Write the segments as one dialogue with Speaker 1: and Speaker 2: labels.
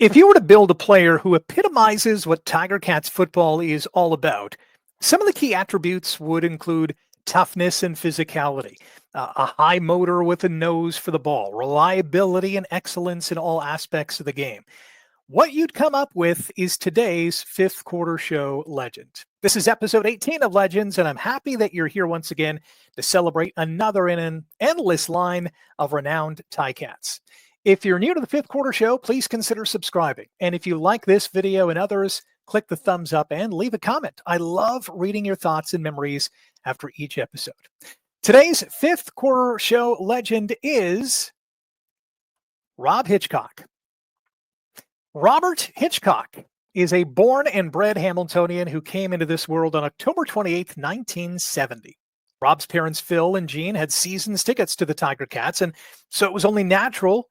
Speaker 1: If you were to build a player who epitomizes what Tiger Cats football is all about, some of the key attributes would include toughness and physicality, a high motor with a nose for the ball, reliability and excellence in all aspects of the game. What you'd come up with is today's fifth quarter show legend. This is episode 18 of Legends, and I'm happy that you're here once again to celebrate another in an endless line of renowned Ticats. If you're new to the fifth quarter show, please consider subscribing. And if you like this video and others, click the thumbs up and leave a comment. I love reading your thoughts and memories after each episode. Today's fifth quarter show legend is Rob Hitchcock. Robert Hitchcock is a born and bred Hamiltonian who came into this world on October 28, 1970. Rob's parents, Phil and Jean, had season's tickets to the Tiger Cats, and so it was only natural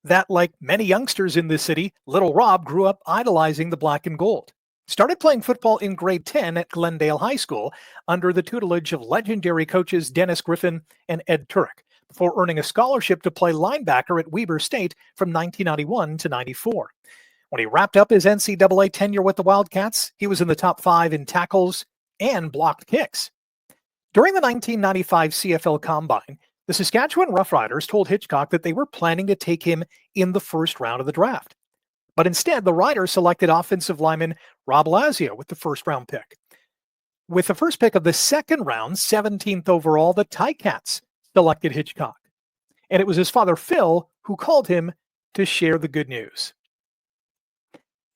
Speaker 1: that, like many youngsters in this city, little Rob grew up idolizing the black and gold. Started playing football in grade 10 at Glendale High School under the tutelage of legendary coaches Dennis Griffin and Ed Turek, before earning a scholarship to play linebacker at Weber State from 1991 to 94. When he wrapped up his NCAA tenure with the Wildcats, he was in the top 5 in tackles and blocked kicks. During the 1995 CFL Combine, the Saskatchewan Roughriders told Hitchcock that they were planning to take him in the first round of the draft. But instead, the Riders selected offensive lineman Rob Lazio with the first round pick. With the first pick of the second round, 17th overall, the Ticats selected Hitchcock. And it was his father, Phil, who called him to share the good news.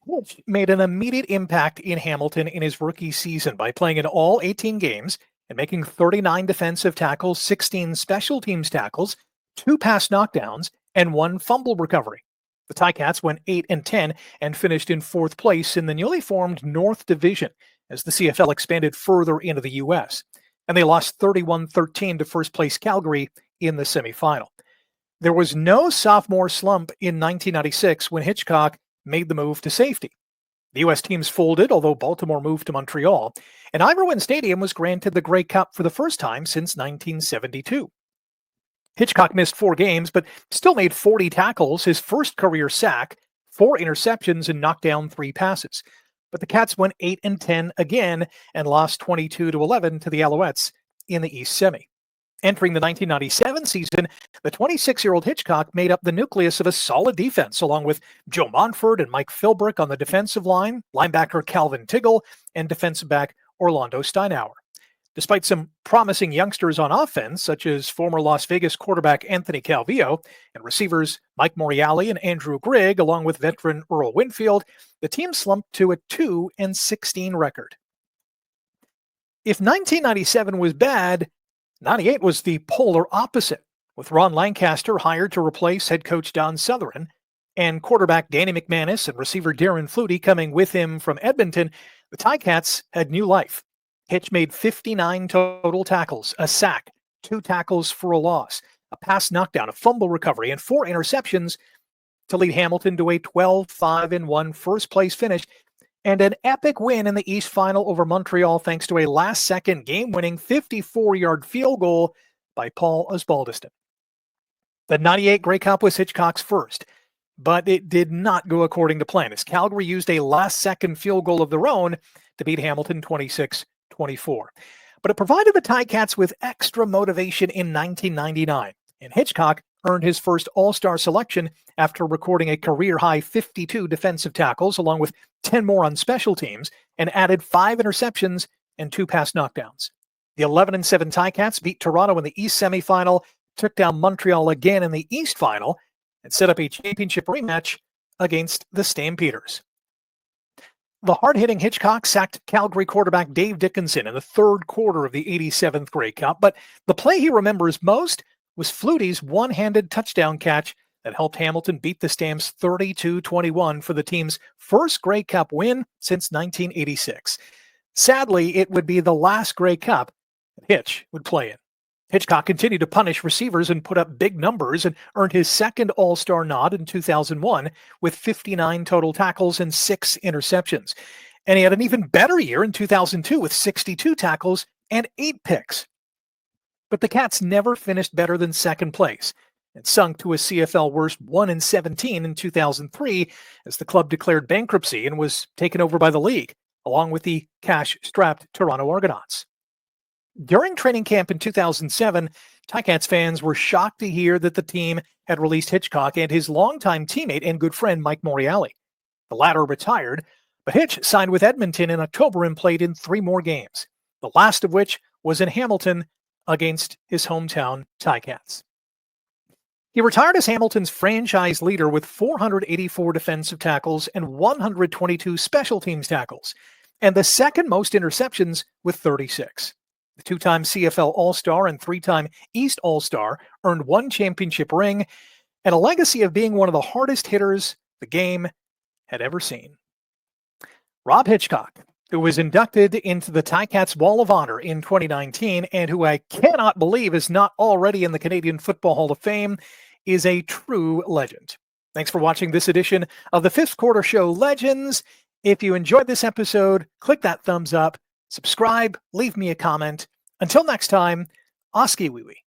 Speaker 1: Hitch made an immediate impact in Hamilton in his rookie season by playing in all 18 games and making 39 defensive tackles, 16 special teams tackles, 2 pass knockdowns, and 1 fumble recovery. The Ticats went 8-10 and finished in 4th place in the newly formed North Division as the CFL expanded further into the U.S., and they lost 31-13 to first place Calgary in the semifinal. There was no sophomore slump in 1996 when Hitchcock made the move to safety. The U.S. teams folded, although Baltimore moved to Montreal, and Ivor Stadium was granted the Grey Cup for the first time since 1972. Hitchcock missed 4 games, but still made 40 tackles, his first career sack, 4 interceptions, and knocked down 3 passes. But the Cats went 8-10 again and lost 22-11 to the Alouettes in the East Semi. Entering the 1997 season, the 26-year-old Hitchcock made up the nucleus of a solid defense, along with Joe Montford and Mike Philbrick on the defensive line, linebacker Calvin Tiggle, and defensive back Orlando Steinauer. Despite some promising youngsters on offense, such as former Las Vegas quarterback Anthony Calvillo and receivers Mike Moriali and Andrew Grigg, along with veteran Earl Winfield, the team slumped to a 2-16 record. If 1997 was bad, 98 was the polar opposite, with Ron Lancaster hired to replace head coach Don Sutherland, and quarterback Danny McManus and receiver Darren Flutie coming with him from Edmonton. The Ticats had new life. Hitch made 59 total tackles, a sack, 2 tackles for a loss, a pass knockdown, a fumble recovery, and 4 interceptions to lead Hamilton to a 12-5-1 first-place finish and an epic win in the East Final over Montreal thanks to a last-second game-winning 54-yard field goal by Paul Osbaldiston. The 98 Grey Cup was Hitchcock's first, but it did not go according to plan as Calgary used a last-second field goal of their own to beat Hamilton 26-24. But it provided the Ticats with extra motivation in 1999, and Hitchcock earned his first All-Star selection after recording a career-high 52 defensive tackles, along with 10 more on special teams, and added 5 interceptions and 2 pass knockdowns. The 11-7 Ticats beat Toronto in the East semifinal, took down Montreal again in the East final, and set up a championship rematch against the Stampeders. The hard-hitting Hitchcock sacked Calgary quarterback Dave Dickinson in the third quarter of the 87th Grey Cup, but the play he remembers most was Flutie's one-handed touchdown catch that helped Hamilton beat the Stamps 32-21 for the team's first Grey Cup win since 1986. Sadly, it would be the last Grey Cup Hitch would play in. Hitchcock continued to punish receivers and put up big numbers and earned his second All-Star nod in 2001 with 59 total tackles and 6 interceptions. And he had an even better year in 2002 with 62 tackles and 8 picks. But the Cats never finished better than second place, It sunk to a CFL worst 1-17 in 2003 as the club declared bankruptcy and was taken over by the league, along with the cash-strapped Toronto Argonauts. During training camp in 2007, Ticats fans were shocked to hear that the team had released Hitchcock and his longtime teammate and good friend Mike Morreale. The latter retired, but Hitch signed with Edmonton in October and played in 3 more games, the last of which was in Hamilton against his hometown Ticats. He retired as Hamilton's franchise leader with 484 defensive tackles and 122 special teams tackles, and the second most interceptions with 36. The 2-time CFL All-Star and 3-time East All-Star earned 1 championship ring and a legacy of being one of the hardest hitters the game had ever seen. Rob Hitchcock, who was inducted into the Ticats Wall of Honor in 2019 and who I cannot believe is not already in the Canadian Football Hall of Fame, is a true legend. Thanks for watching this edition of the Fifth Quarter Show Legends. If you enjoyed this episode, click that thumbs up, subscribe, leave me a comment. Until next time, Oski Wee Wee.